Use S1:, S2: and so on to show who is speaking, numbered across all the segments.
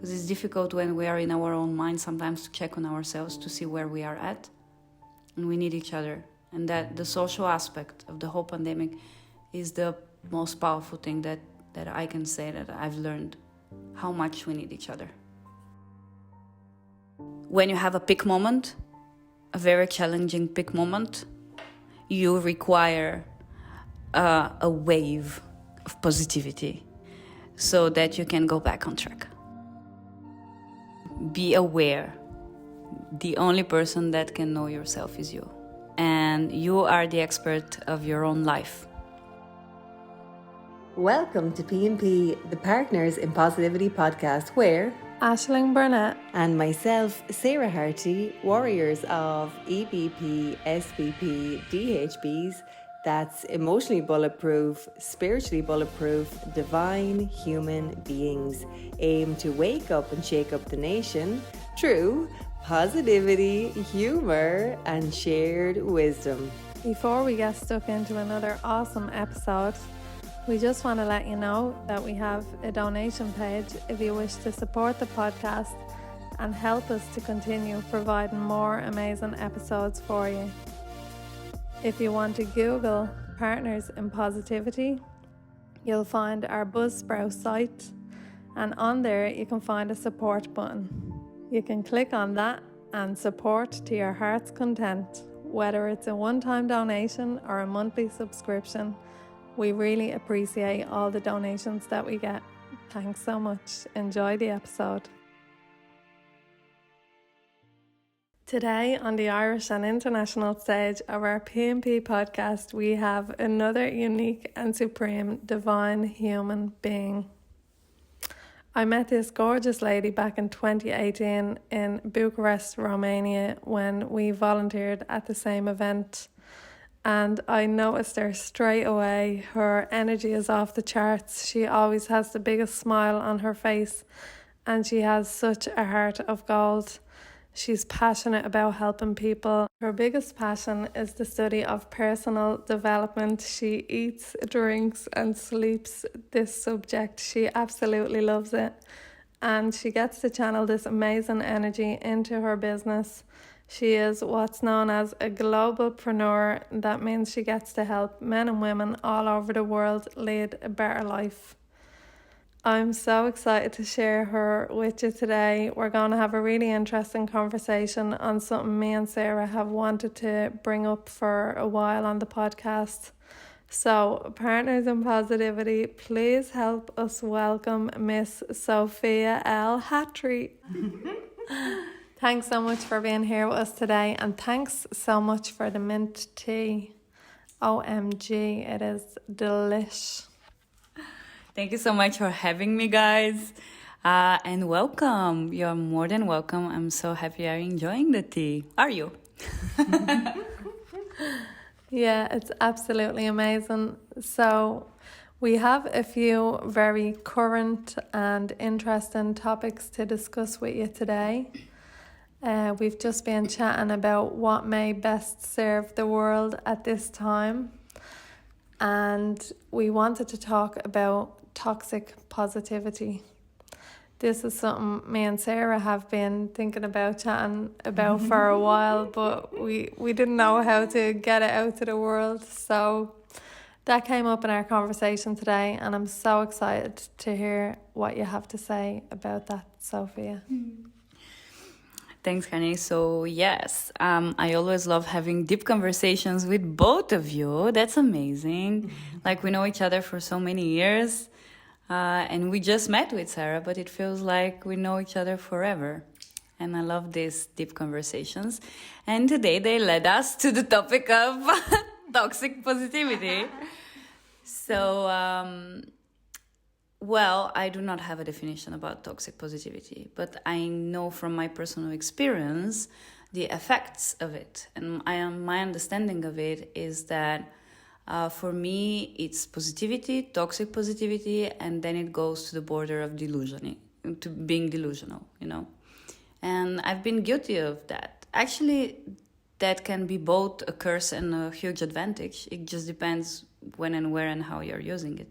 S1: because it's difficult when we are in our own mind sometimes to check on ourselves to see where we are at, and we need each other. And that the social aspect of the whole pandemic is the most powerful thing that I can say that I've learned, how much we need each other. When you have a peak moment, a very challenging peak moment, you require a wave of positivity so that you can go back on track. Be aware. The only person that can know yourself is you. And you are the expert of your own life.
S2: Welcome to P&P, the Partners in Positivity podcast, where
S3: Aisling Burnett
S2: and myself, Sofia El Hatri, warriors of EBP, SBP, DHBs, that's emotionally bulletproof, spiritually bulletproof, divine human beings, aim to wake up and shake up the nation through positivity, humor, and shared wisdom.
S3: Before we get stuck into another awesome episode, we just want to let you know that we have a donation page if you wish to support the podcast and help us to continue providing more amazing episodes for you. If you want to Google Partners in Positivity, you'll find our Buzzsprout site, and on there you can find a support button. You can click on that and support to your heart's content, whether it's a one-time donation or a monthly subscription. We really appreciate all the donations that we get. Thanks so much. Enjoy the episode. Today on the Irish and international stage of our P&P podcast, we have another unique and supreme divine human being. I met this gorgeous lady back in 2018 in Bucharest, Romania, when we volunteered at the same event. And I noticed her straight away. Her energy is off the charts. She always has the biggest smile on her face, and she has such a heart of gold. She's passionate about helping people. Her biggest passion is the study of personal development. She eats, drinks, and sleeps this subject. She absolutely loves it. And she gets to channel this amazing energy into her business. She is what's known as a globalpreneur. That means she gets to help men and women all over the world lead a better life. I'm so excited to share her with you today. We're going to have a really interesting conversation on something me and Sarah have wanted to bring up for a while on the podcast. So, Partners in Positivity, please help us welcome Miss Sofia El Hatri. Thanks so much for being here with us today, and thanks so much for the mint tea. OMG, it is delish.
S1: Thank you so much for having me, guys. And welcome. You're more than welcome. I'm so happy you're enjoying the tea. Are you?
S3: Yeah, it's absolutely amazing. So we have a few very current and interesting topics to discuss with you today. We've just been chatting about what may best serve the world at this time. And we wanted to talk about toxic positivity. This is something me and Sarah have been thinking about chatting about for a while, but we didn't know how to get it out to the world. So that came up in our conversation today, and I'm so excited to hear what you have to say about that, Sofia.
S1: Thanks, Kanye. So yes, I always love having deep conversations with both of you. That's amazing. Like, we know each other for so many years, and we just met with Sarah, but it feels like we know each other forever. And I love these deep conversations. And today they led us to the topic of toxic positivity. So, well, I do not have a definition about toxic positivity, but I know from my personal experience the effects of it. And my understanding of it is that for me, it's positivity, toxic positivity, and then it goes to the border of delusion, to being delusional, you know. And I've been guilty of that. Actually, that can be both a curse and a huge advantage. It just depends when and where and how you're using it.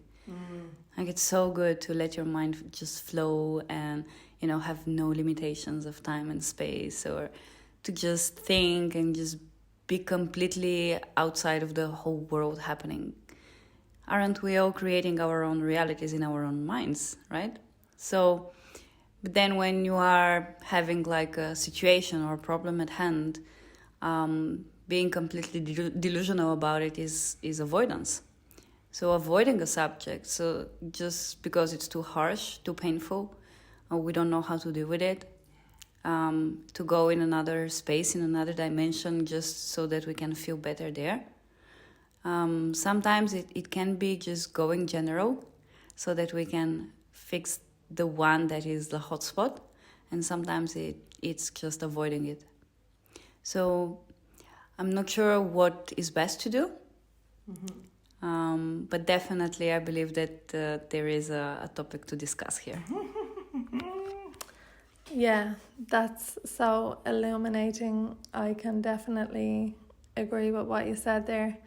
S1: Like, it's so good to let your mind just flow and, have no limitations of time and space, or to just think and just be completely outside of the whole world happening. Aren't we all creating our own realities in our own minds, right? So, but then when you are having like a situation or a problem at hand, being completely delusional about it is avoidance. So avoiding a subject, so just because it's too harsh, too painful, or we don't know how to deal with it, to go in another space, in another dimension, just so that we can feel better there. Sometimes it can be just going general, so that we can fix the one that is the hotspot, and sometimes it's just avoiding it. So I'm not sure what is best to do. But definitely I believe that there is a topic to discuss here.
S3: Yeah, that's so illuminating. I can definitely agree with what you said there.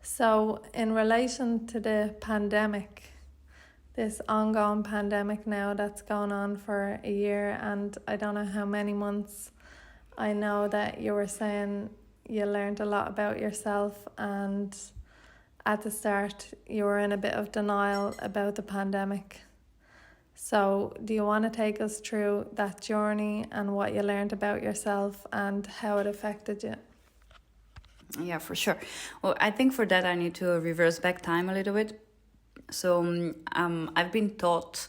S3: So in relation to the pandemic, this ongoing pandemic now that's going on for a year and I don't know how many months, I know that you were saying you learned a lot about yourself, and at the start you were in a bit of denial about the pandemic. So do you want to take us through that journey and what you learned about yourself and how it affected you?
S1: Yeah, for sure. Well, I think for that I need to reverse back time a little bit. So I've been taught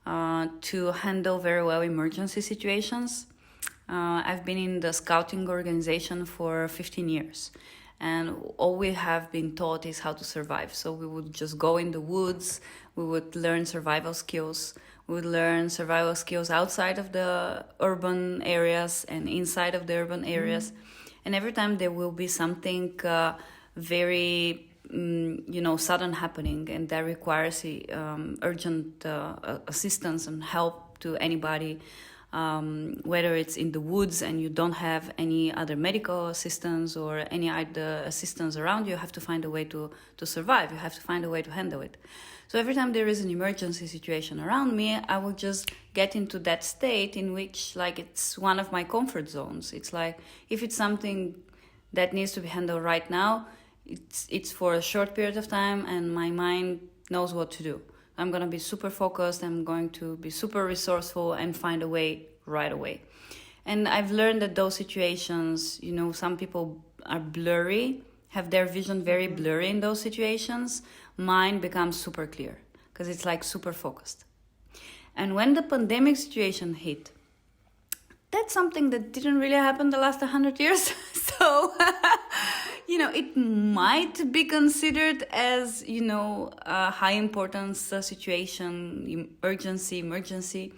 S1: to handle very well emergency situations. I've been in the scouting organization for 15 years. And all we have been taught is how to survive. So we would just go in the woods, we would learn survival skills, we would learn survival skills outside of the urban areas and inside of the urban areas. And every time there will be something very, sudden happening, and that requires urgent assistance and help to anybody, whether it's in the woods and you don't have any other medical assistance or any other assistance around you have to find a way to survive. You have to find a way to handle it. So every time there is an emergency situation around me, I will just get into that state in which, like, it's one of my comfort zones. It's like, if it's something that needs to be handled right now, it's for a short period of time and my mind knows what to do. I'm going to be super focused, I'm going to be super resourceful and find a way right away. And I've learned that those situations, some people are blurry, have their vision very blurry in those situations. Mine becomes super clear because it's like super focused. And when the pandemic situation hit, that's something that didn't really happen the last 100 years. So, it might be considered as, a high importance situation, emergency.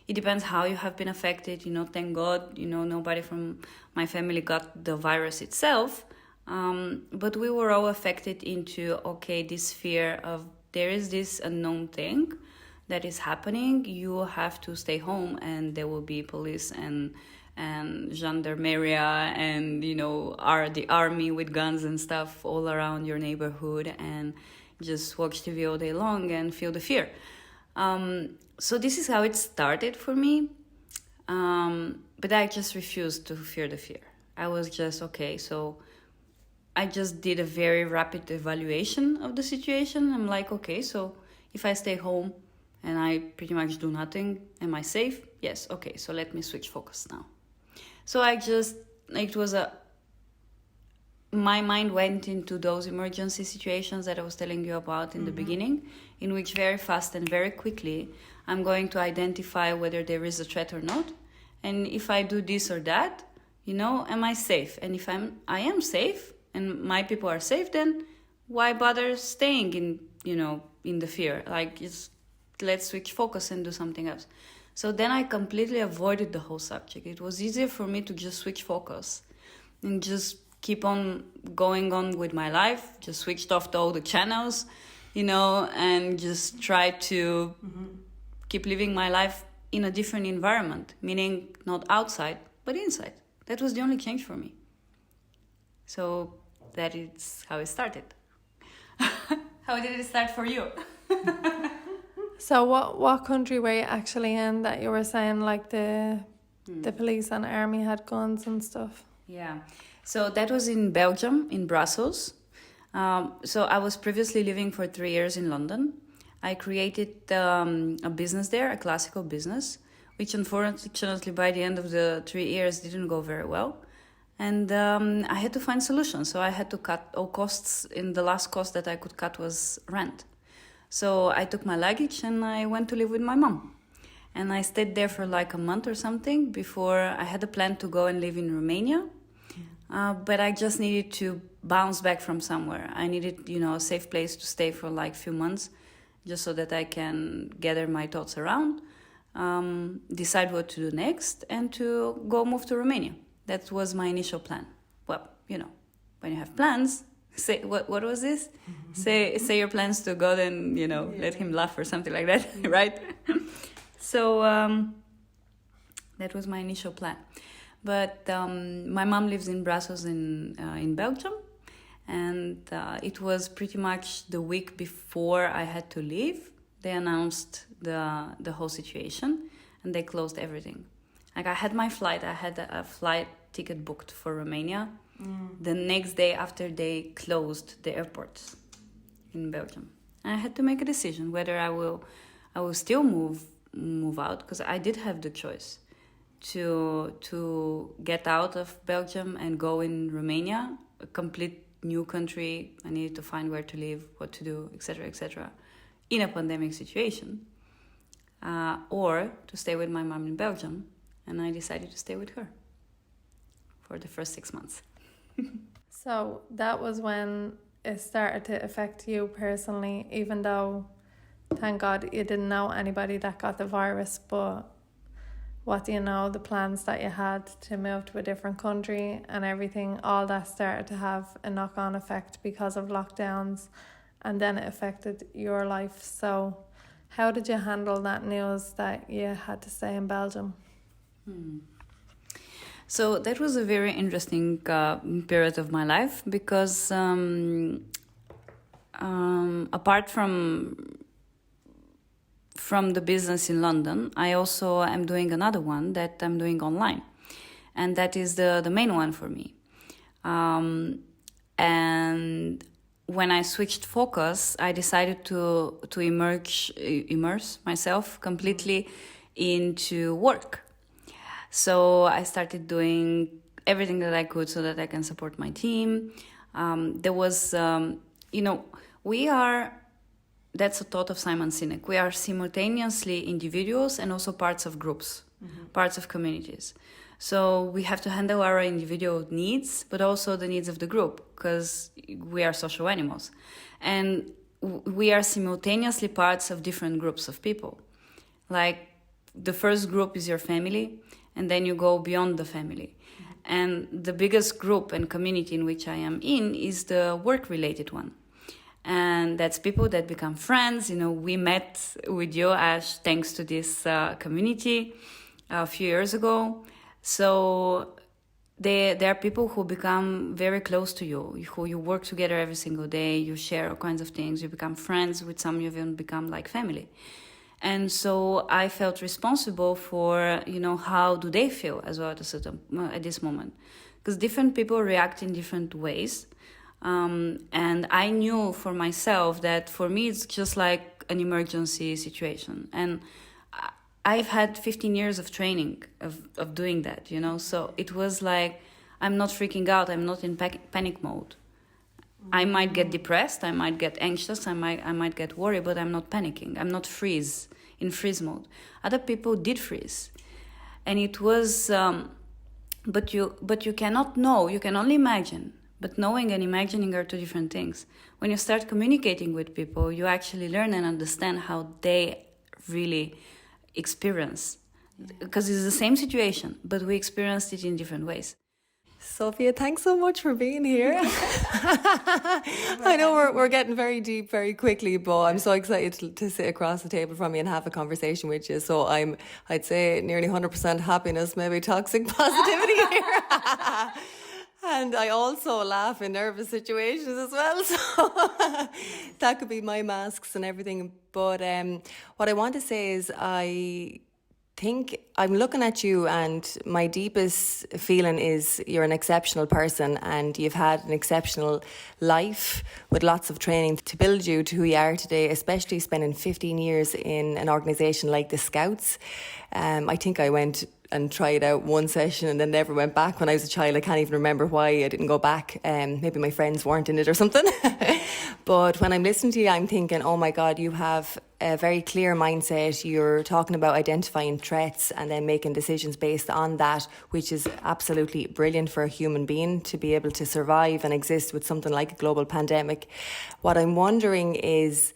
S1: It depends how you have been affected. Thank God, nobody from my family got the virus itself. But we were all affected into, this fear of there is this unknown thing that is happening. You have to stay home and there will be police and gendarmeria and, the army with guns and stuff all around your neighborhood, and just watch TV all day long and feel the fear. So this is how it started for me. But I just refused to fear the fear. I was just, so I just did a very rapid evaluation of the situation. I'm like, so if I stay home and I pretty much do nothing, am I safe? Yes, so let me switch focus now. So my mind went into those emergency situations that I was telling you about in the beginning, in which very fast and very quickly, I'm going to identify whether there is a threat or not. And if I do this or that, am I safe? And if I am safe and my people are safe, then why bother staying in the fear? Let's switch focus and do something else. So then I completely avoided the whole subject. It was easier for me to just switch focus and just keep on going on with my life, just switched off all the channels, and just try to keep living my life in a different environment, meaning not outside, but inside. That was the only change for me. So that is how it started. How did it start for you?
S3: So what country were you actually in that you were saying like the police and army had guns and stuff?
S1: Yeah. So that was in Belgium, in Brussels. So I was previously living for 3 years in London. I created a business there, a classical business, which unfortunately by the end of the 3 years didn't go very well. And I had to find solutions. So I had to cut all costs. And the last cost that I could cut was rent. So I took my luggage and I went to live with my mom. And I stayed there for like a month or something before I had a plan to go and live in Romania. But I just needed to bounce back from somewhere. I needed, a safe place to stay for like a few months, just so that I can gather my thoughts around, decide what to do next, and to go move to Romania. That was my initial plan. Well, when you have plans, say what was this? Say your plans to God and let him laugh or something like that, right? So that was my initial plan. But my mom lives in Brussels in Belgium, and it was pretty much the week before I had to leave. They announced the whole situation, and they closed everything. Like I had my flight, I had a flight ticket booked for Romania. The next day after they closed the airports in Belgium, I had to make a decision whether I will still move out, because I did have the choice to get out of Belgium and go in Romania, a complete new country. I needed to find where to live, what to do, etc., in a pandemic situation, or to stay with my mom in Belgium, and I decided to stay with her for the first 6 months.
S3: So that was when it started to affect you personally, even though, thank God, you didn't know anybody that got the virus, but what do you know, the plans that you had to move to a different country and everything, all that started to have a knock-on effect because of lockdowns, and then it affected your life. So how did you handle that news that you had to stay in Belgium?
S1: So that was a very interesting period of my life, because apart from the business in London, I also am doing another one that I'm doing online, and that is the main one for me. And when I switched focus, I decided to immerse myself completely into work. So I started doing everything that I could so that I can support my team. There was, that's a thought of Simon Sinek. We are simultaneously individuals and also parts of groups, parts of communities. So we have to handle our individual needs, but also the needs of the group, because we are social animals. And we are simultaneously parts of different groups of people. Like the first group is your family, and then you go beyond the family. And the biggest group and community in which I am in is the work-related one. And that's people that become friends. We met with you, Ash, thanks to this community a few years ago. So there are people who become very close to you, who you work together every single day, you share all kinds of things, you become friends with some, you even become like family. And so I felt responsible for, how do they feel as well at this moment? Because different people react in different ways. And I knew for myself that for me, it's just like an emergency situation. And I've had 15 years of training of doing that, so it was like, I'm not freaking out. I'm not in panic mode. I might get depressed. I might get anxious. I might get worried, but I'm not panicking. I'm not in freeze mode. Other people did freeze. And it was, but you cannot know, you can only imagine. But knowing and imagining are two different things. When you start communicating with people, you actually learn and understand how they really experience. Because it's the same situation, but we experienced it in different ways.
S2: Sophia, thanks so much for being here. I know we're getting very deep very quickly, but I'm so excited to sit across the table from you and have a conversation with you. So I'd say nearly 100% happiness, maybe toxic positivity here. And I also laugh in nervous situations as well. So that could be my masks and everything. But what I want to say is I think I'm looking at you, and my deepest feeling is you're an exceptional person and you've had an exceptional life with lots of training to build you to who you are today, especially spending 15 years in an organisation like the Scouts. I think I went and tried out one session and then never went back when I was a child. I can't even remember why I didn't go back. Maybe my friends weren't in it or something. But when I'm listening to you, I'm thinking, oh my God, you have a very clear mindset. You're talking about identifying threats and then making decisions based on that, which is absolutely brilliant for a human being to be able to survive and exist with something like a global pandemic. What I'm wondering is,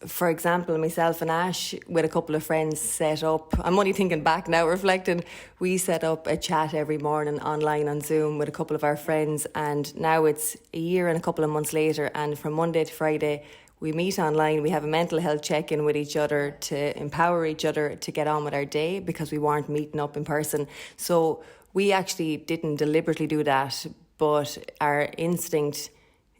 S2: for example, myself and Ash, with a couple of friends, set up, I'm only thinking back now, reflecting, we set up a chat every morning online on Zoom with a couple of our friends, and now it's a year and a couple of months later, and from Monday to Friday, we meet online, we have a mental health check-in with each other to empower each other to get on with our day, because we weren't meeting up in person. So we actually didn't deliberately do that, but our instinct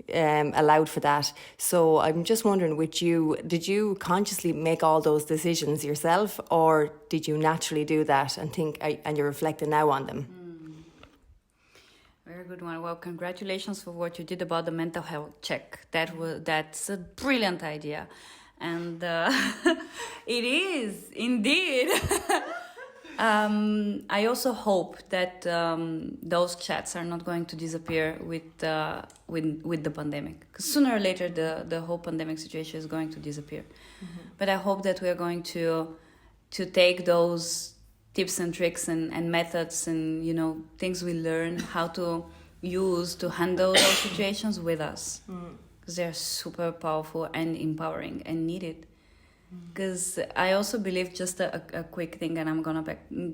S2: allowed for that. So I'm just wondering, with you, did you consciously make all those decisions yourself, or did you naturally do that and think, and you're reflecting now on them?
S1: Very good one. Well, congratulations for what you did about the mental health check. That's a brilliant idea, and it is indeed. I also hope that those chats are not going to disappear with the pandemic. Because sooner or later, the whole pandemic situation is going to disappear. Mm-hmm. But I hope that we are going to take those tips and tricks and methods and things we learn how to use to handle those situations with us, because they're super powerful and empowering and needed. Because I also believe, just a quick thing, and I'm gonna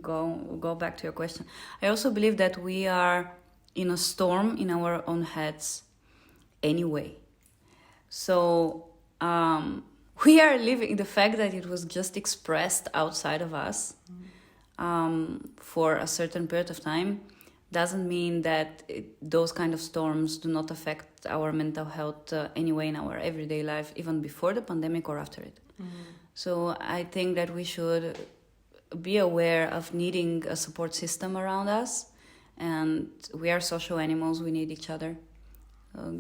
S1: go back to your question. I also believe that we are in a storm in our own heads anyway. So we are living the fact that it was just expressed outside of us for a certain period of time doesn't mean that those kind of storms do not affect our mental health anyway in our everyday life, even before the pandemic or after it. So I think that we should be aware of needing a support system around us, and we are social animals, we need each other.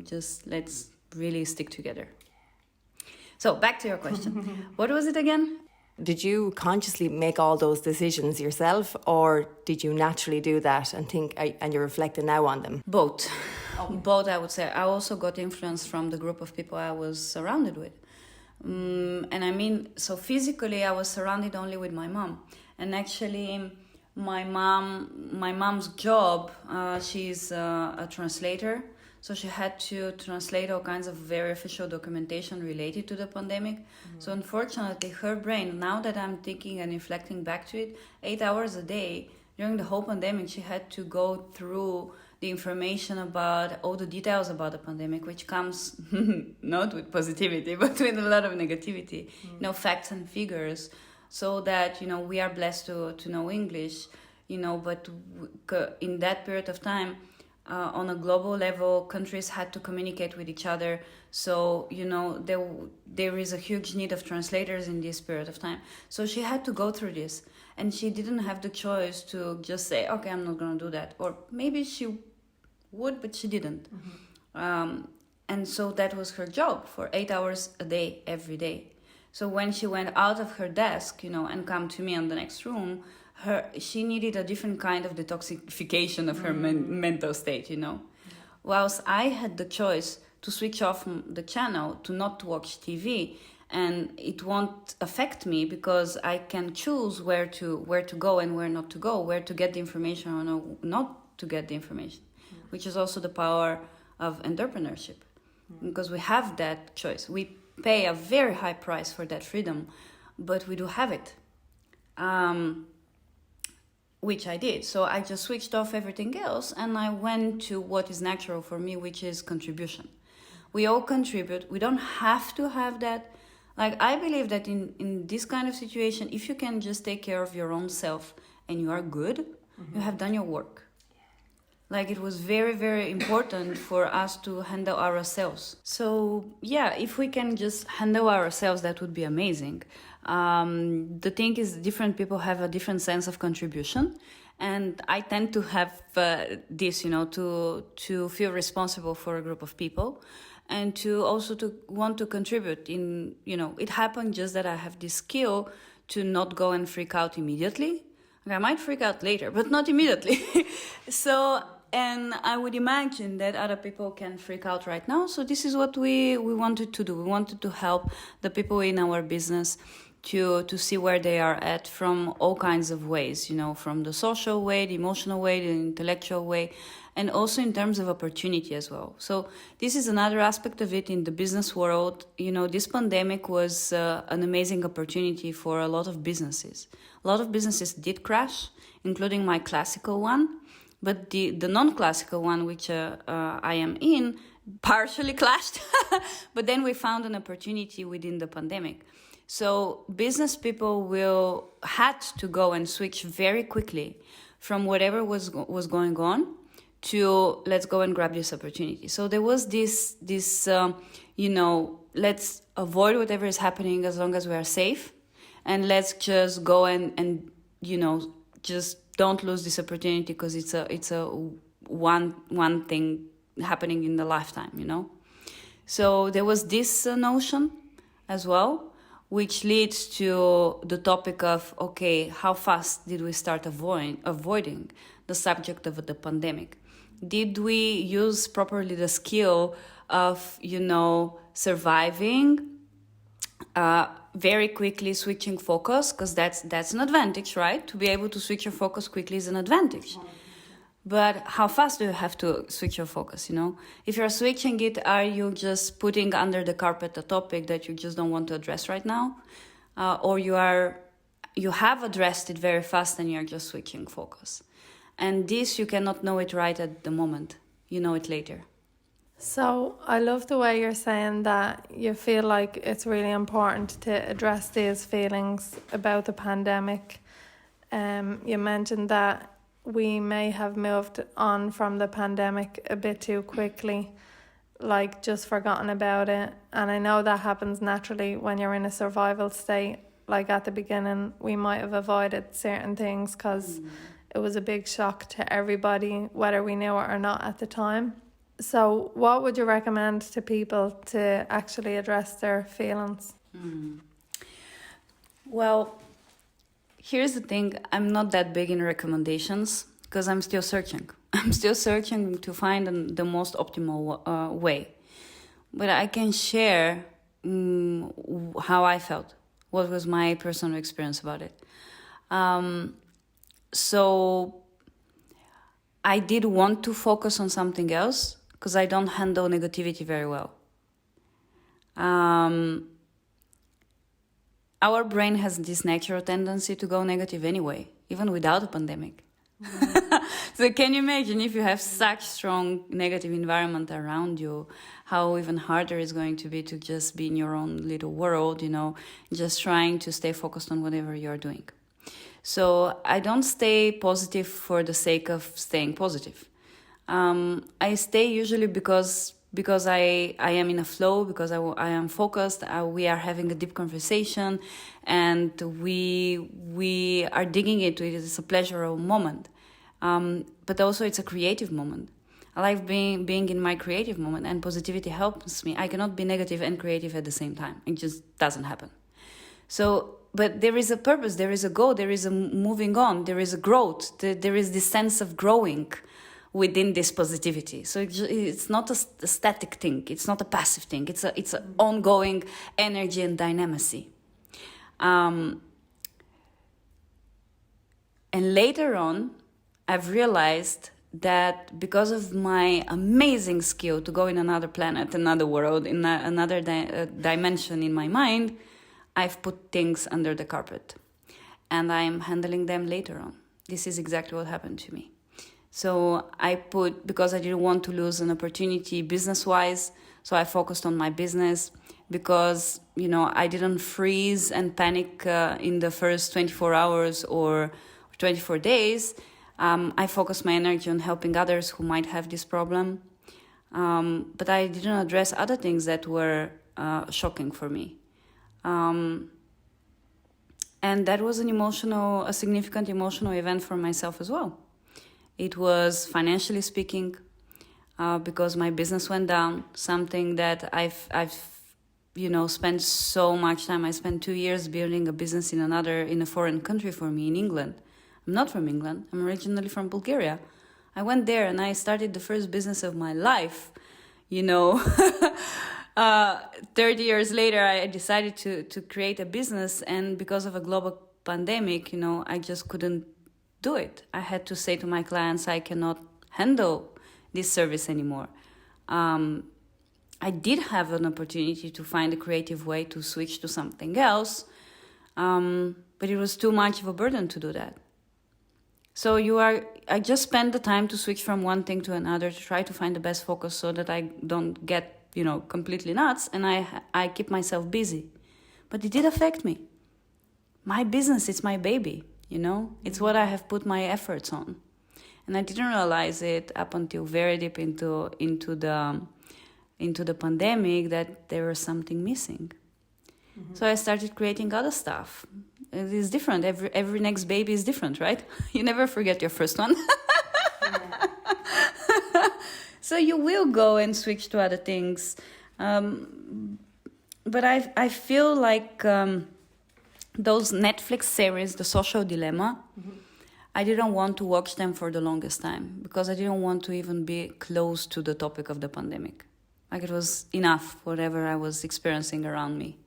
S1: Just let's really stick together. So back to your question. What was it again?
S2: Did you consciously make all those decisions yourself, or did you naturally do that and think, and you're reflecting now on them?
S1: Both. Okay. Both, I would say. I also got influence from the group of people I was surrounded with. And I mean, so physically I was surrounded only with my mom. And actually my mom's job, she's a translator. So she had to translate all kinds of very official documentation related to the pandemic. So unfortunately, her brain, now that I'm thinking and reflecting back to it, 8 hours a day during the whole pandemic, she had to go through the information about all the details about the pandemic, which comes not with positivity, but with a lot of negativity, facts and figures, so that, we are blessed to know English, but in that period of time, on a global level, countries had to communicate with each other. So, there is a huge need of translators in this period of time. So she had to go through this, and she didn't have the choice to just say, okay, I'm not going to do that. Or maybe she would, but she didn't. And so that was her job for 8 hours a day, every day. So when she went out of her desk, and come to me in the next room, she needed a different kind of detoxification of her mental state, Whilst I had the choice to switch off the channel, to not watch TV, and it won't affect me because I can choose where to go and where not to go, where to get the information or not to get the information, which is also the power of entrepreneurship, because we have that choice. We pay a very high price for that freedom, but we do have it. Which I did. So I just switched off everything else and I went to what is natural for me, which is contribution. We all contribute. We don't have to have that. Like, I believe that in this kind of situation, if you can just take care of your own self and you are good, you have done your work. Like it was very, very important for us to handle ourselves. So yeah, if we can just handle ourselves, that would be amazing. The thing is, different people have a different sense of contribution. And I tend to have this, to feel responsible for a group of people and to also to want to contribute in, it happened just that I have this skill to not go and freak out immediately. I might freak out later, but not immediately. And I would imagine that other people can freak out right now. So this is what we wanted to do. We wanted to help the people in our business to see where they are at from all kinds of ways, from the social way, the emotional way, the intellectual way, and also in terms of opportunity as well. So this is another aspect of it in the business world. This pandemic was an amazing opportunity for a lot of businesses. A lot of businesses did crash, including my classical one. But the non-classical one, which I am in, partially clashed. But then we found an opportunity within the pandemic. So business people had to go and switch very quickly from whatever was going on to let's go and grab this opportunity. So there was this let's avoid whatever is happening as long as we are safe, and let's just go and just don't lose this opportunity because it's a one thing happening in the lifetime, So there was this notion as well, which leads to the topic of, okay, how fast did we start avoiding the subject of the pandemic? Did we use properly the skill of, surviving, very quickly switching focus, because that's an advantage, right? To be able to switch your focus quickly is an advantage. But how fast do you have to switch your focus, If you're switching it, are you just putting under the carpet a topic that you just don't want to address right now? Or you have addressed it very fast and you're just switching focus. And this, you cannot know it right at the moment. You know it later.
S3: So I love the way you're saying that you feel like it's really important to address these feelings about the pandemic. You mentioned that we may have moved on from the pandemic a bit too quickly, like just forgotten about it. And I know that happens naturally when you're in a survival state. Like at the beginning, we might have avoided certain things because it was a big shock to everybody, whether we knew it or not at the time. So what would you recommend to people to actually address their feelings?
S1: Well, here's the thing. I'm not that big in recommendations because I'm still searching. I'm still searching to find the most optimal way. But I can share how I felt. What was my personal experience about it? So I did want to focus on something else because I don't handle negativity very well. Our brain has this natural tendency to go negative anyway, even without a pandemic. So can you imagine if you have such strong negative environment around you, how even harder it's going to be to just be in your own little world, just trying to stay focused on whatever you're doing. So I don't stay positive for the sake of staying positive. I stay usually because I am in a flow, because I am focused, we are having a deep conversation, and we are digging into it. It's a pleasurable moment. But also it's a creative moment. I like being in my creative moment, and positivity helps me. I cannot be negative and creative at the same time. It just doesn't happen. So, but there is a purpose, there is a goal, there is a moving on, there is a growth, there is this sense of growing within this positivity. So it's not a static thing, it's not a passive thing, it's an ongoing energy and dynamacy. And later on, I've realized that because of my amazing skill to go in another planet, another world, in another dimension in my mind, I've put things under the carpet and I'm handling them later on. This is exactly what happened to me. So because I didn't want to lose an opportunity business-wise, so I focused on my business, because, I didn't freeze and panic in the first 24 hours or 24 days. I focused my energy on helping others who might have this problem. But I didn't address other things that were shocking for me. And that was a significant emotional event for myself as well. It was financially speaking, because my business went down, something that I've spent so much time. I spent 2 years building a business in a foreign country for me, in England. I'm not from England. I'm originally from Bulgaria. I went there and I started the first business of my life, 30 years later, I decided to create a business, and because of a global pandemic, I just couldn't do it. I had to say to my clients, I cannot handle this service anymore. I did have an opportunity to find a creative way to switch to something else, but it was too much of a burden to do that. So I just spent the time to switch from one thing to another to try to find the best focus so that I don't get, completely nuts, and I keep myself busy. But it did affect me. My business, it's my baby, It's what I have put my efforts on. And I didn't realize it up until very deep into the pandemic that there was something missing. Mm-hmm. So I started creating other stuff. It is different. Every next baby is different, right? You never forget your first one. So you will go and switch to other things. But I feel like those Netflix series, The Social Dilemma, mm-hmm. I didn't want to watch them for the longest time because I didn't want to even be close to the topic of the pandemic. Like, it was enough, whatever I was experiencing around me.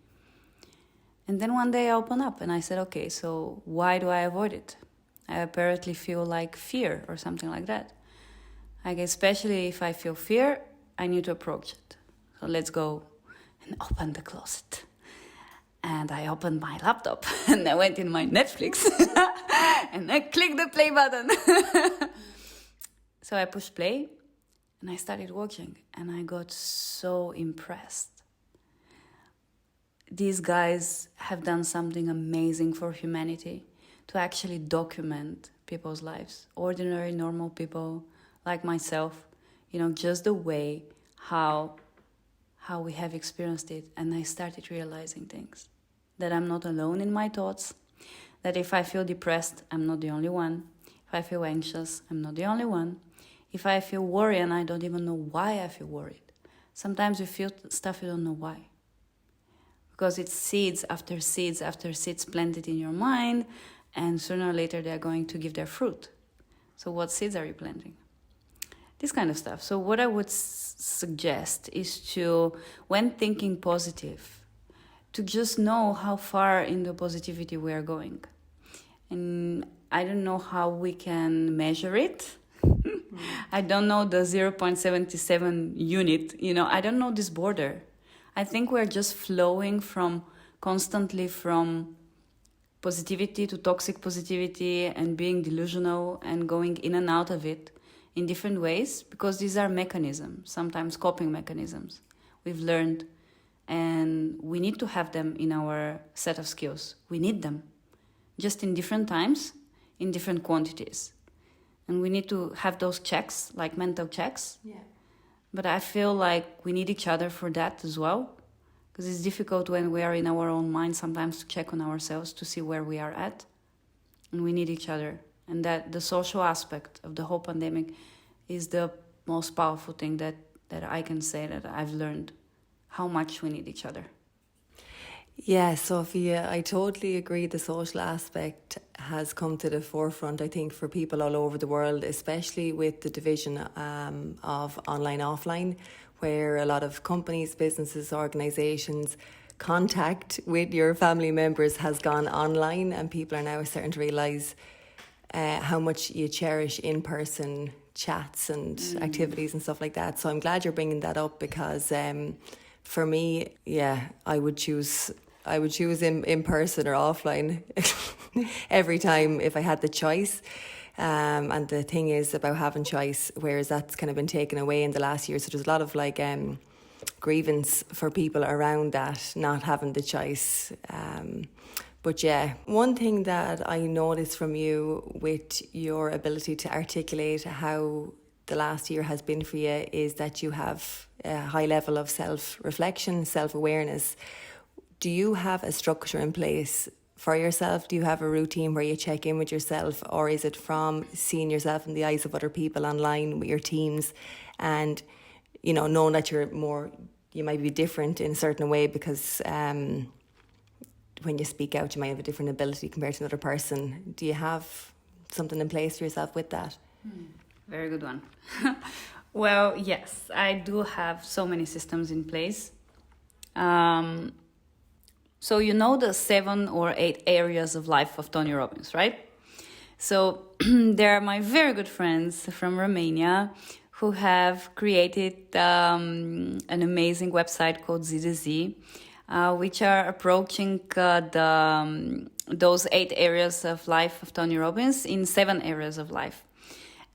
S1: And then one day I opened up and I said, okay, so why do I avoid it? I apparently feel like fear or something like that. Like, especially if I feel fear, I need to approach it. So let's go and open the closet. And I opened my laptop and I went in my Netflix and I clicked the play button. So I pushed play and I started watching and I got so impressed. These guys have done something amazing for humanity to actually document people's lives, ordinary, normal people like myself, just the way how we have experienced it. And I started realizing things, that I'm not alone in my thoughts, that if I feel depressed, I'm not the only one. If I feel anxious, I'm not the only one. If I feel worried and I don't even know why I feel worried. Sometimes you feel stuff you don't know why. Because it's seeds after seeds after seeds planted in your mind, and sooner or later they're going to give their fruit. So what seeds are you planting? This kind of stuff. So what I would suggest is to, when thinking positive, to just know how far in the positivity we are going. And I don't know how we can measure it. I don't know the 0.77 unit, I don't know this border. I think we're just flowing constantly from positivity to toxic positivity and being delusional and going in and out of it in different ways, because these are mechanisms, sometimes coping mechanisms we've learned, and we need to have them in our set of skills. We need them, just in different times, in different quantities. And we need to have those checks, like mental checks. Yeah. But I feel like we need each other for that as well, because it's difficult when we are in our own mind sometimes to check on ourselves to see where we are at. And we need each other. And that the social aspect of the whole pandemic is the most powerful thing that I can say that I've learned, how much we need each other.
S2: Yeah, Sofia, I totally agree. The social aspect has come to the forefront, I think, for people all over the world, especially with the division of online, offline, where a lot of companies, businesses, organisations, contact with your family members has gone online, and people are now starting to realise how much you cherish in-person chats and activities and stuff like that. So I'm glad you're bringing that up, because for me, I would choose in person or offline every time if I had the choice. And the thing is about having choice, whereas that's kind of been taken away in the last year. So there's a lot of grievance for people around that, not having the choice. But yeah, one thing that I noticed from you with your ability to articulate how the last year has been for you is that you have a high level of self-reflection, self-awareness. Do you have a structure in place for yourself? Do you have a routine where you check in with yourself, or is it from seeing yourself in the eyes of other people online with your teams and, you know, knowing that you might be different in a certain way because when you speak out, you might have a different ability compared to another person. Do you have something in place for yourself with that?
S1: Very good one. Well, yes, I do have so many systems in place. So you know the 7 or 8 areas of life of Tony Robbins, right? So there are my very good friends from Romania who have created an amazing website called Z to Z, which are approaching those 8 areas of life of Tony Robbins in 7 areas of life.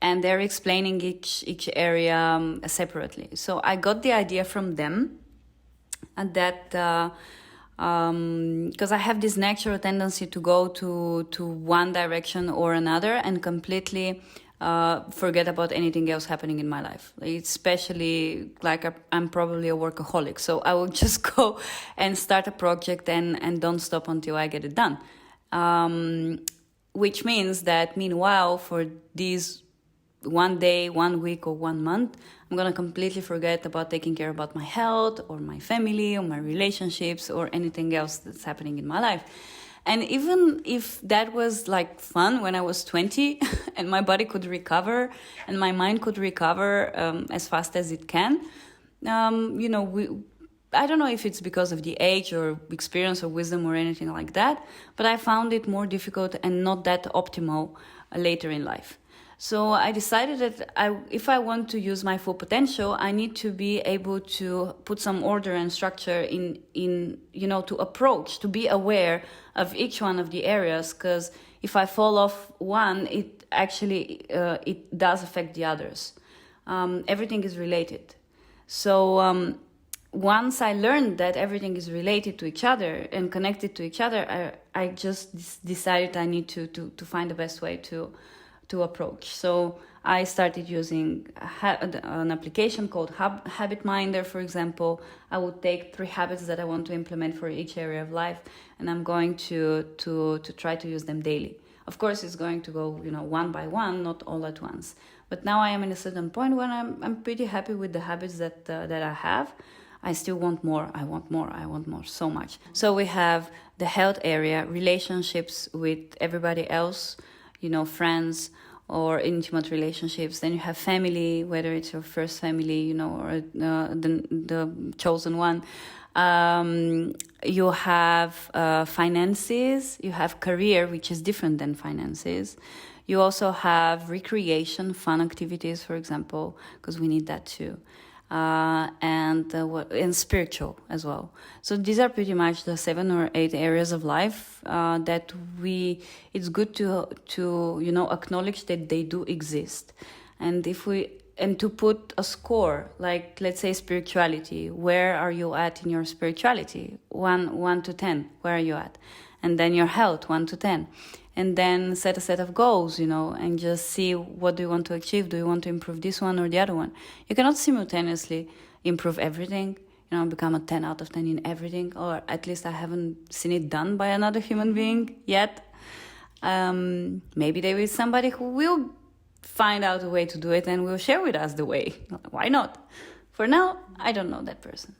S1: And they're explaining each area separately. So I got the idea from them, and that because I have this natural tendency to go to one direction or another and completely forget about anything else happening in my life. Especially like I'm probably a workaholic, so I will just go and start a project and don't stop until I get it done. Which means that meanwhile, for these 1 day, 1 week, or 1 month, I'm gonna completely forget about taking care about my health or my family or my relationships or anything else that's happening in my life. And even if that was like fun when I was 20 and my body could recover and my mind could recover as fast as it can, I don't know if it's because of the age or experience or wisdom or anything like that, but I found it more difficult and not that optimal later in life. So I decided that if I want to use my full potential, I need to be able to put some order and structure in to approach, to be aware of each one of the areas. Because if I fall off one, it actually it does affect the others. Everything is related. So once I learned that everything is related to each other and connected to each other, I just decided I need to find the best way to approach. So I started using an application called Habit Minder, for example. I would take 3 habits that I want to implement for each area of life, and I'm going to try to use them daily. Of course, it's going to go, one by one, not all at once. But now I am in a certain point when I'm pretty happy with the habits that I have. I still want more. I want more so much. So we have the health area, relationships with everybody else, friends or intimate relationships. Then you have family, whether it's your first family, or the chosen one. You have finances, you have career, which is different than finances. You also have recreation, fun activities, for example, because we need that too. And spiritual as well. So these are pretty much the 7 or 8 areas of life that it's good to acknowledge that they do exist. And to put a score, like let's say spirituality, where are you at in your spirituality? 1 to 10, where are you at? And then your health, 1 to 10. And then set a set of goals, and just see what do you want to achieve. Do you want to improve this one or the other one? You cannot simultaneously improve everything, become a 10 out of 10 in everything, or at least I haven't seen it done by another human being yet. Maybe there is somebody who will find out a way to do it and will share with us the way. Why not? For now, I don't know that person.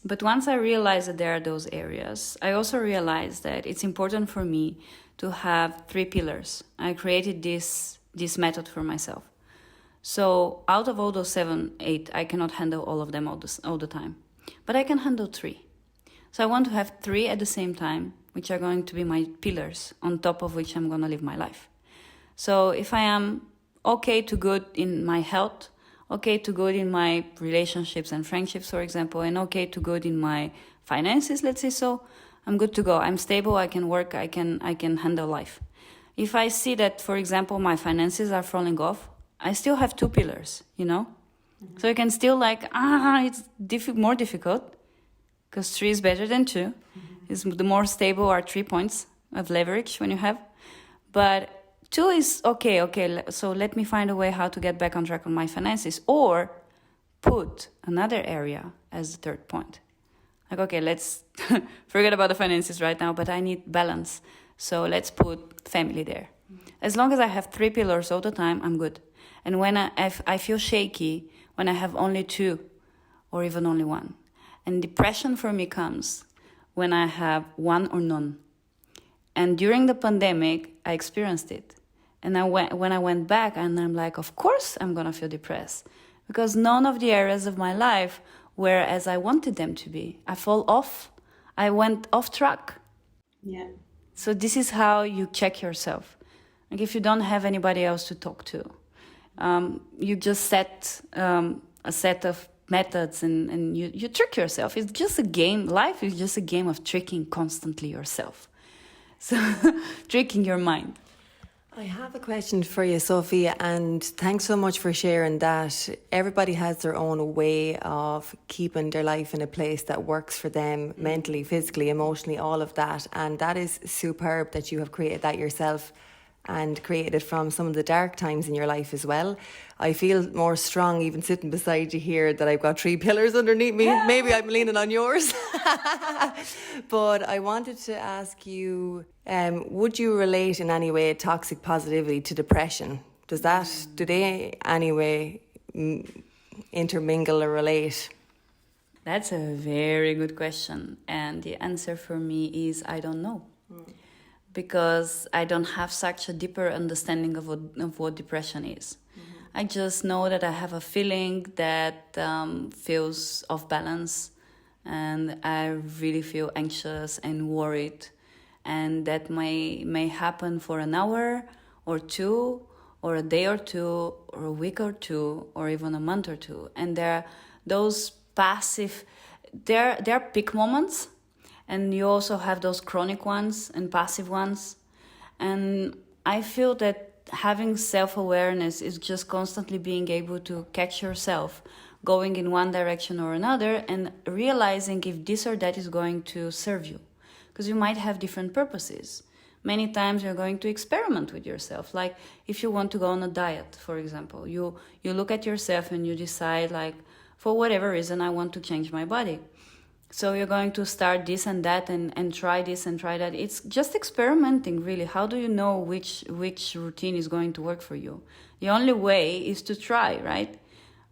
S1: But once I realized that there are those areas, I also realized that it's important for me to have 3 pillars. I created this method for myself. So out of all those 7, 8, I cannot handle all of them all the time. But I can handle 3. So I want to have 3 at the same time, which are going to be my pillars, on top of which I'm going to live my life. So if I am okay to good in my health, okay to good in my relationships and friendships, for example, and okay to good in my finances, let's say so, I'm good to go. I'm stable, I can work, I can handle life. If I see that, for example, my finances are falling off, I still have 2 pillars, Mm-hmm. So I can still it's more difficult, because 3 is better than 2. Mm-hmm. Is the more stable are 3 points of leverage when you have. But 2 is okay, so let me find a way how to get back on track on my finances, or put another area as the third point. Like, okay, let's forget about the finances right now, but I need balance. So let's put family there. As long as I have 3 pillars all the time, I'm good. And when I feel shaky, when I have only 2 or even only 1. And depression for me comes when I have 1 or none. And during the pandemic, I experienced it. And when I went back, and I'm like, of course I'm going to feel depressed. Because none of the areas of my life were as I wanted them to be. I fall off. I went off track.
S2: Yeah.
S1: So this is how you check yourself. Like if you don't have anybody else to talk to, you just set a set of methods and you trick yourself. It's just a game. Life is just a game of tricking constantly yourself. So tricking your mind.
S2: I have a question for you, Sophia, and thanks so much for sharing that. Everybody has their own way of keeping their life in a place that works for them mentally, physically, emotionally, all of that. And that is superb that you have created that yourself and created it from some of the dark times in your life as well. I feel more strong even sitting beside you here that I've got 3 pillars underneath me. Yeah. Maybe I'm leaning on yours. But I wanted to ask you, would you relate in any way toxic positivity to depression? Do they anyway intermingle or relate?
S1: That's a very good question. And the answer for me is I don't know. Because I don't have such a deeper understanding of what depression is. I just know that I have a feeling that feels off balance, and I really feel anxious and worried, and that may happen for an hour or 2, or a day or 2, or a week or 2, or even a month or 2. And there are those passive, there are peak moments. And you also have those chronic ones and passive ones. And I feel that having self-awareness is just constantly being able to catch yourself going in one direction or another and realizing if this or that is going to serve you. Because you might have different purposes. Many times you're going to experiment with yourself. Like if you want to go on a diet, for example, you look at yourself and you decide like, for whatever reason, I want to change my body. So you're going to start this and that and try this and try that. It's just experimenting, really. How do you know which routine is going to work for you? The only way is to try, right?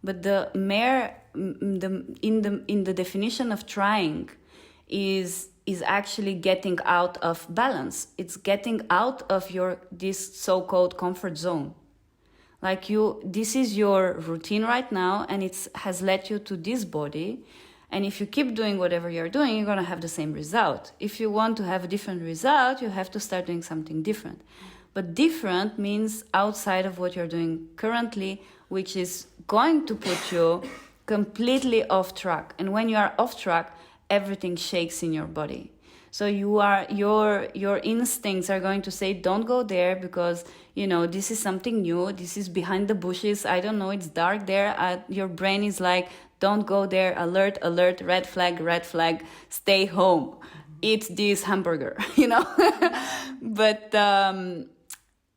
S1: But in the definition of trying is actually getting out of balance. It's getting out of this so-called comfort zone. Like this is your routine right now, and it has led you to this body. And if you keep doing whatever you're doing, you're going to have the same result. If you want to have a different result, you have to start doing something different. But different means outside of what you're doing currently, which is going to put you completely off track. And when you are off track, everything shakes in your body. So your instincts are going to say, don't go there because, this is something new. This is behind the bushes. I don't know. It's dark there. Your brain is like, don't go there. Alert, alert, red flag, stay home. Eat this hamburger,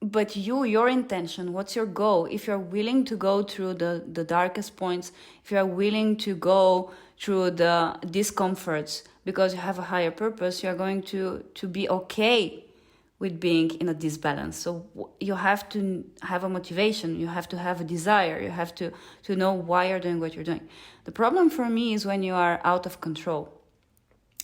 S1: But your intention, what's your goal? If you're willing to go through the darkest points, if you're willing to go through the discomforts because you have a higher purpose, you're going to be okay with being in a disbalance. So you have to have a motivation, you have to have a desire, you have to know why you're doing what you're doing. The problem for me is when you are out of control.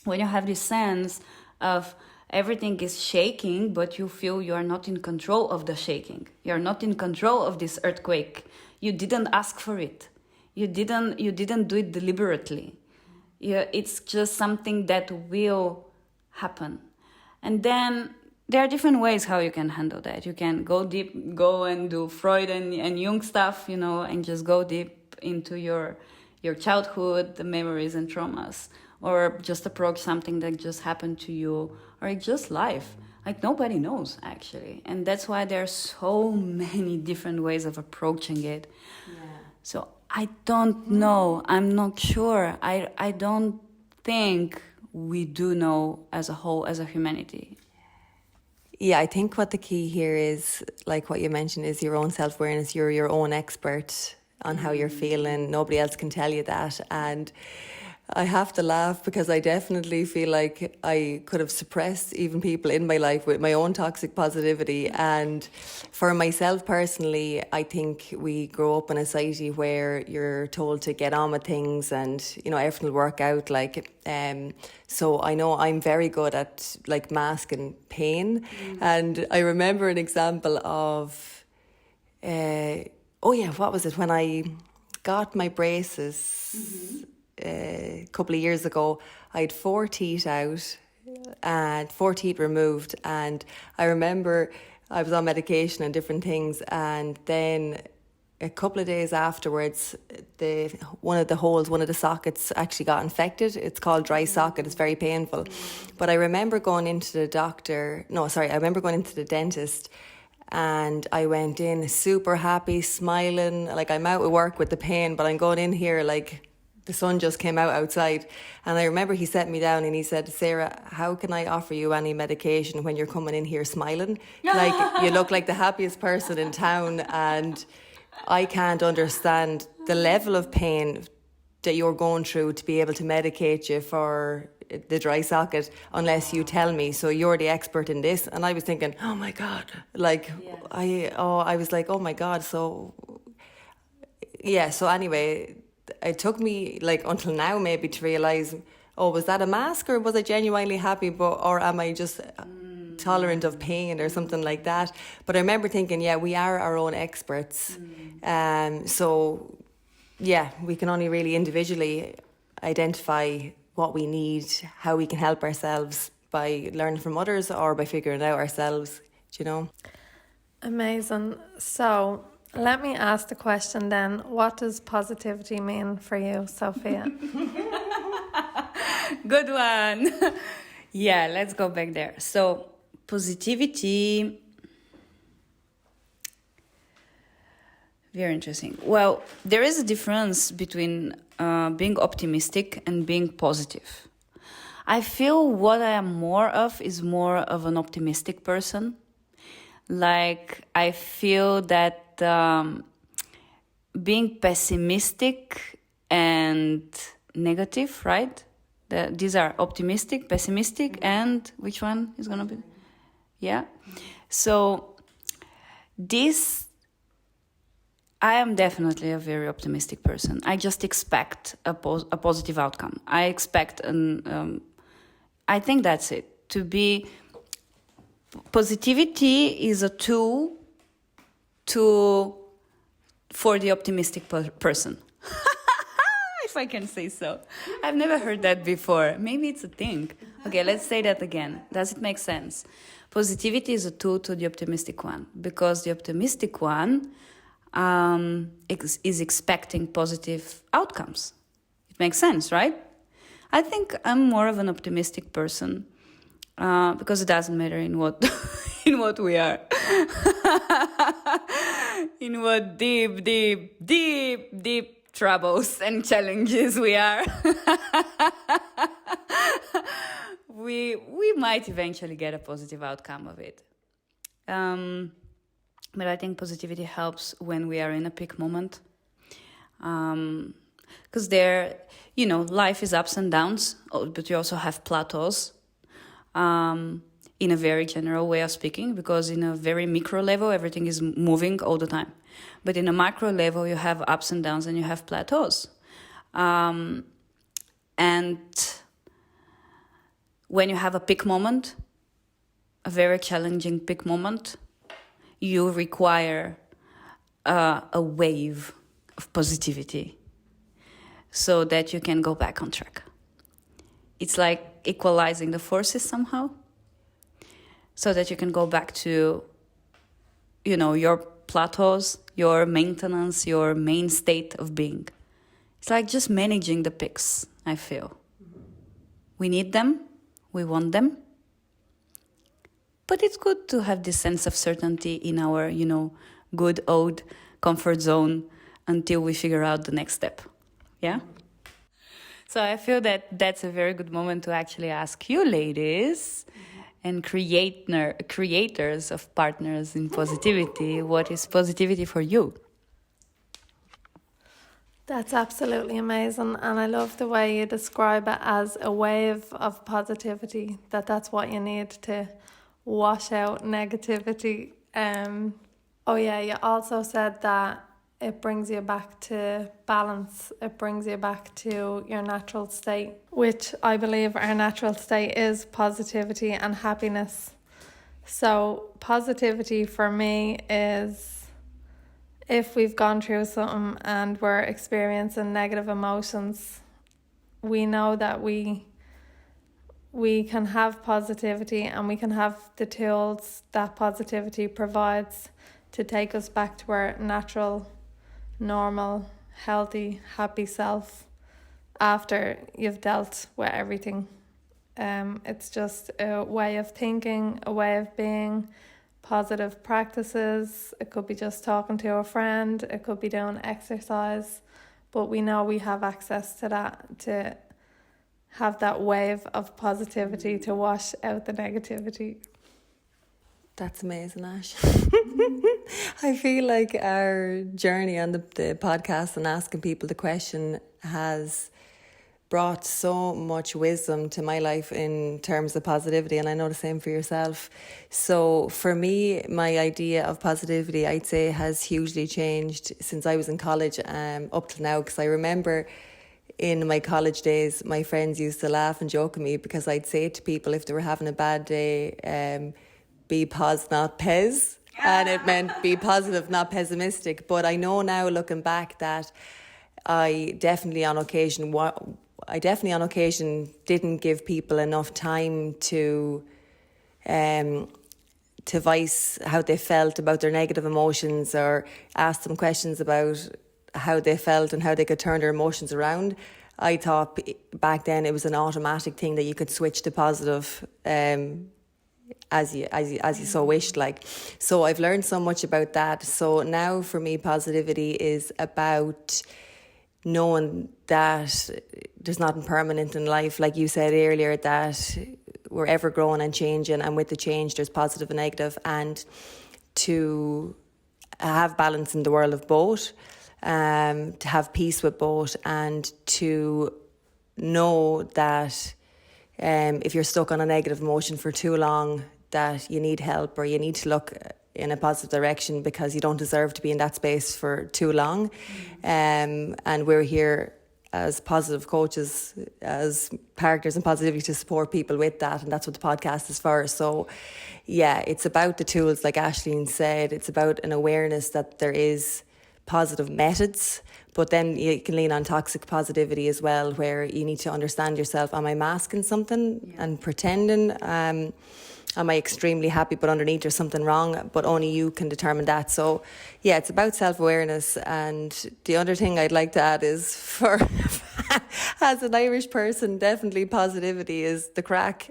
S1: When you have this sense of everything is shaking, but you feel you are not in control of the shaking. You're not in control of this earthquake. You didn't ask for it. You didn't do it deliberately. It's just something that will happen. And then there are different ways how you can handle that. You can go deep, go and do Freud and Jung stuff, and just go deep into your childhood, the memories and traumas, or just approach something that just happened to you, or just life. Like nobody knows actually. And that's why there are so many different ways of approaching it. Yeah. So I don't know. I'm not sure. I don't think we do know as a whole, as a humanity.
S2: Yeah, I think what the key here is, like what you mentioned, is your own self-awareness. You're your own expert on how you're feeling. Nobody else can tell you that. And I have to laugh because I definitely feel like I could have suppressed even people in my life with my own toxic positivity. And for myself personally, I think we grow up in a society where you're told to get on with things and, you know, everything will work out. So I know I'm very good at like masking pain. And I remember an example of, what was it? When I got my braces a couple of years ago, I had 4 teeth out and 4 teeth removed, and I remember I was on medication and different things, and then a couple of days afterwards one of the sockets actually got infected. It's called dry socket. It's very painful. But I remember going into the dentist, and I went in super happy, smiling, like I'm out of work with the pain, but I'm going in here like the sun just came out outside. And I remember he set me down and he said, Sarah, how can I offer you any medication when you're coming in here smiling? Like, you look like the happiest person in town, and I can't understand the level of pain that you're going through to be able to medicate you for the dry socket unless you tell me. So you're the expert in this. And I was thinking, oh my God, like, yes. I was like, oh my God. So anyway, it took me like until now maybe to realise, was that a mask, or was I genuinely happy, or am I just tolerant of pain or something like that? But I remember thinking, we are our own experts. We can only really individually identify what we need, how we can help ourselves by learning from others or by figuring it out ourselves, you know.
S3: Amazing. So let me ask the question then, what does positivity mean for you, Sophia?
S1: Good one. Yeah, let's go back there. So positivity, very interesting. Well, there is a difference between being optimistic and being positive. I feel what I am more of is more of an optimistic person. Like, I feel that being pessimistic and negative, right? These are optimistic, pessimistic, and which one is going to be? Yeah. So I am definitely a very optimistic person. I just expect a positive outcome. I expect I think that's it. Positivity is a tool for the optimistic person. If I can say so. I've never heard that before. Maybe it's a thing. Okay, let's say that again. Does it make sense? Positivity is a tool to the optimistic one, because the optimistic one is expecting positive outcomes. It makes sense, right? I think I'm more of an optimistic person because it doesn't matter in what in what we are, in what deep troubles and challenges we are. we might eventually get a positive outcome of it. But I think positivity helps when we are in a peak moment. Because life is ups and downs, but you also have plateaus. In a very general way of speaking, because in a very micro level, everything is moving all the time. But in a macro level, you have ups and downs and you have plateaus. And when you have a peak moment, a very challenging peak moment, you require a wave of positivity so that you can go back on track. It's like equalizing the forces somehow, so that you can go back to, your plateaus, your maintenance, your main state of being. It's like just managing the peaks, I feel. We need them, we want them, but it's good to have this sense of certainty in our, good old comfort zone until we figure out the next step. Yeah? So I feel that that's a very good moment to actually ask you, ladies, and creators of partners in positivity, what is positivity for you?
S3: That's absolutely amazing, and I love the way you describe it as a wave of positivity, that's what you need to wash out negativity. Oh yeah, you also said that it brings you back to balance, it brings you back to your natural state, which I believe our natural state is positivity and happiness. So positivity for me is, if we've gone through something and we're experiencing negative emotions, we know that we can have positivity, and we can have the tools that positivity provides to take us back to our natural, normal, healthy, happy self after you've dealt with everything. It's just a way of thinking, a way of being, positive practices. It could be just talking to a friend, it could be doing exercise, but we know we have access to that, to have that wave of positivity to wash out the negativity.
S2: That's amazing, Ash. I feel like our journey on the podcast and asking people the question has brought so much wisdom to my life in terms of positivity, and I know the same for yourself. So for me, my idea of positivity, I'd say, has hugely changed since I was in college up till now, because I remember in my college days my friends used to laugh and joke at me because I'd say to people if they were having a bad day, be pos not pez, and it meant be positive not pessimistic. But I know now, looking back, that I definitely on occasion didn't give people enough time to voice how they felt about their negative emotions, or ask them questions about how they felt and how they could turn their emotions around. I thought back then it was an automatic thing that you could switch to positive as you so wished. So I've learned so much about that. So now for me, positivity is about knowing that there's nothing permanent in life. Like you said earlier, that we're ever growing and changing, and with the change there's positive and negative, and to have balance in the world of both, to have peace with both, and to know that if you're stuck on a negative emotion for too long, that you need help, or you need to look in a positive direction, because you don't deserve to be in that space for too long. And we're here as positive coaches, as partners in positivity, to support people with that, and that's what the podcast is for. So yeah, it's about the tools, like Aisling said. It's about an awareness that there is positive methods, but then you can lean on toxic positivity as well, where you need to understand yourself. Am I masking something and pretending? Am I extremely happy but underneath there's something wrong? But only you can determine that. So yeah, it's about self-awareness. And the other thing I'd like to add is, for as an Irish person, definitely positivity is the crack.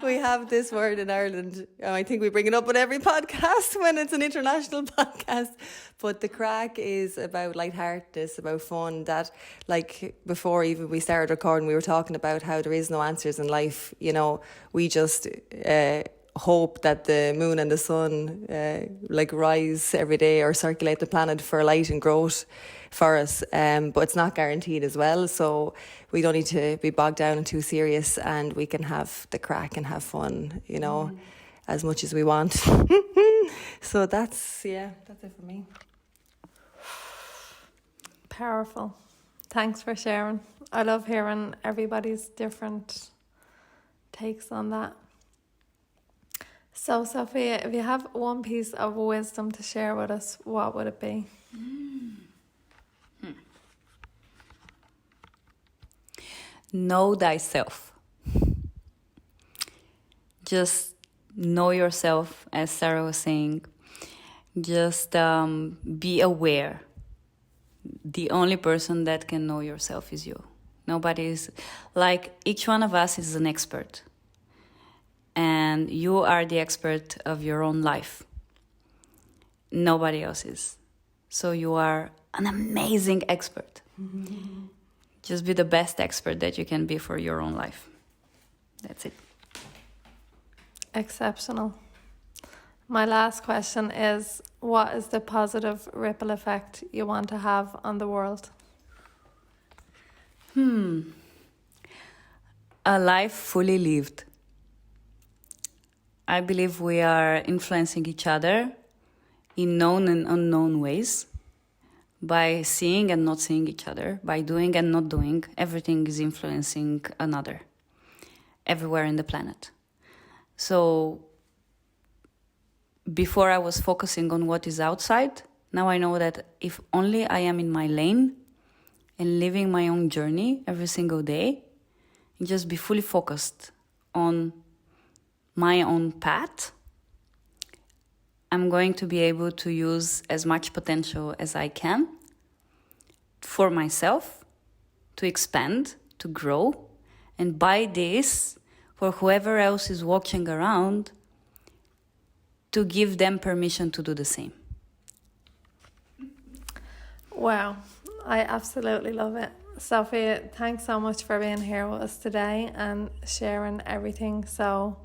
S2: We have this word in Ireland. I think we bring it up on every podcast when it's an international podcast. But the crack is about lightheartedness, about fun. That, like, before even we started recording, we were talking about how there is no answers in life. You know, we just hope that the moon and the sun rise every day, or circulate the planet for light and growth for us. But it's not guaranteed as well. So we don't need to be bogged down and too serious, and we can have the crack and have fun, you know, as much as we want. So that's it for me.
S3: Powerful. Thanks for sharing. I love hearing everybody's different takes on that. So, Sophia, if you have one piece of wisdom to share with us, what would it be?
S1: Know thyself. Just know yourself, as Sarah was saying. Just be aware. The only person that can know yourself is you. Nobody's, like, each one of us is an expert. And you are the expert of your own life. Nobody else is. So you are an amazing expert. just be the best expert that you can be for your own life. That's it.
S3: Exceptional. My last question is, what is the positive ripple effect you want to have on the world?
S1: A life fully lived. I believe we are influencing each other in known and unknown ways. By seeing and not seeing each other, by doing and not doing, everything is influencing another, everywhere in the planet. So before I was focusing on what is outside, now I know that if only I am in my lane and living my own journey every single day, and just be fully focused on my own path, I'm going to be able to use as much potential as I can for myself, to expand, to grow, and by this, for whoever else is watching around, to give them permission to do the same.
S3: Wow, I absolutely love it. Sofia, thanks so much for being here with us today and sharing everything so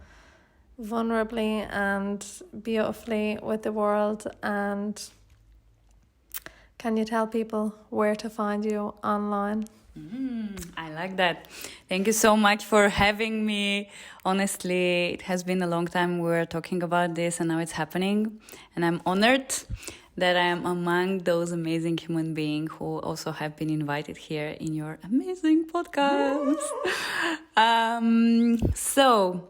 S3: vulnerably and beautifully with the world. And can you tell people where to find you online?
S1: I like that. Thank you so much for having me. Honestly, it has been a long time we were talking about this and now it's happening. And I'm honored that I am among those amazing human beings who also have been invited here in your amazing podcast. So,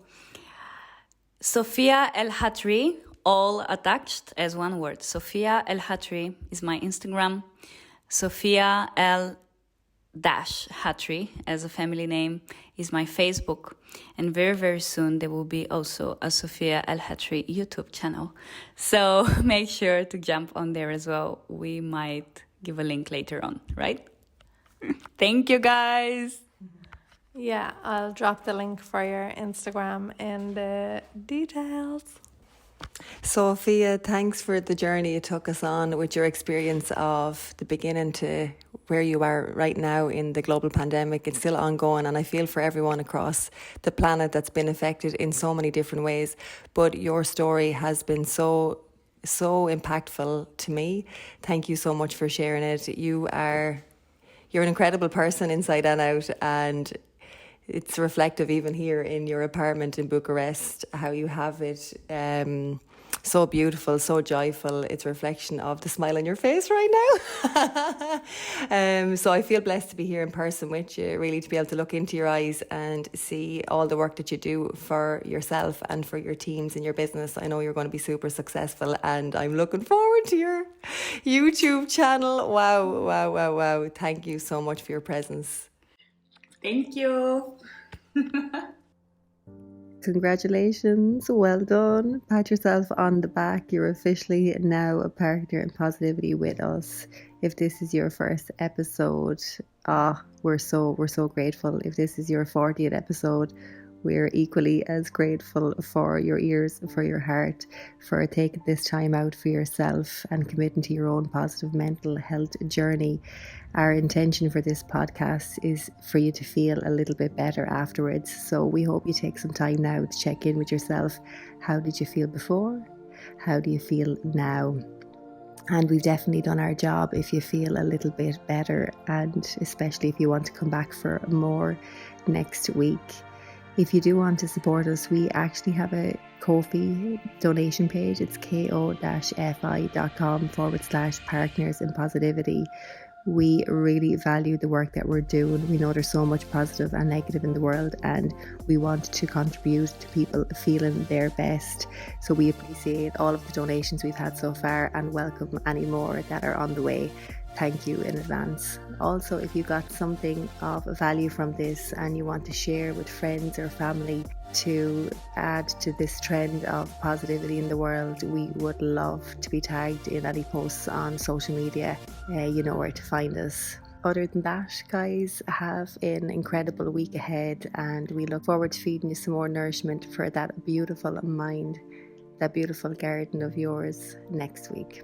S1: Sofia El Hatri, all attached as one word. Sofia El Hatri is my Instagram. Sofia El Hatri as a family name is my Facebook. And very, very soon there will be also a Sofia El Hatri YouTube channel. So make sure to jump on there as well. We might give a link later on, right? Thank you, guys.
S3: Yeah, I'll drop the link for your Instagram in the details.
S2: Sophia, thanks for the journey you took us on with your experience of the beginning to where you are right now in the global pandemic. It's still ongoing, and I feel for everyone across the planet that's been affected in so many different ways. But your story has been so impactful to me. Thank you so much for sharing it. You're an incredible person inside and out, and it's reflective even here in your apartment in Bucharest, how you have it so beautiful, so joyful. It's a reflection of the smile on your face right now. So I feel blessed to be here in person with you, really to be able to look into your eyes and see all the work that you do for yourself and for your teams and your business. I know you're going to be super successful, and I'm looking forward to your YouTube channel. Wow. Thank you so much for your presence.
S1: Thank you.
S2: Congratulations, well done. Pat yourself on the back. You're officially now a partner in positivity with us. If this is your first episode, we're so grateful. If this is your 40th episode, we're equally as grateful for your ears, for your heart, for taking this time out for yourself and committing to your own positive mental health journey. Our intention for this podcast is for you to feel a little bit better afterwards. So we hope you take some time now to check in with yourself. How did you feel before? How do you feel now? And we've definitely done our job if you feel a little bit better, and especially if you want to come back for more next week. If you do want to support us, we actually have a Ko-fi donation page. It's ko-fi.com/partners in positivity. We really value the work that we're doing. We know there's so much positive and negative in the world, and we want to contribute to people feeling their best. So we appreciate all of the donations we've had so far and welcome any more that are on the way. Thank you in advance. Also, if you got something of value from this and you want to share with friends or family to add to this trend of positivity in the world, we would love to be tagged in any posts on social media. You know where to find us. Other than that, guys, have an incredible week ahead, and we look forward to feeding you some more nourishment for that beautiful mind, that beautiful garden of yours next week.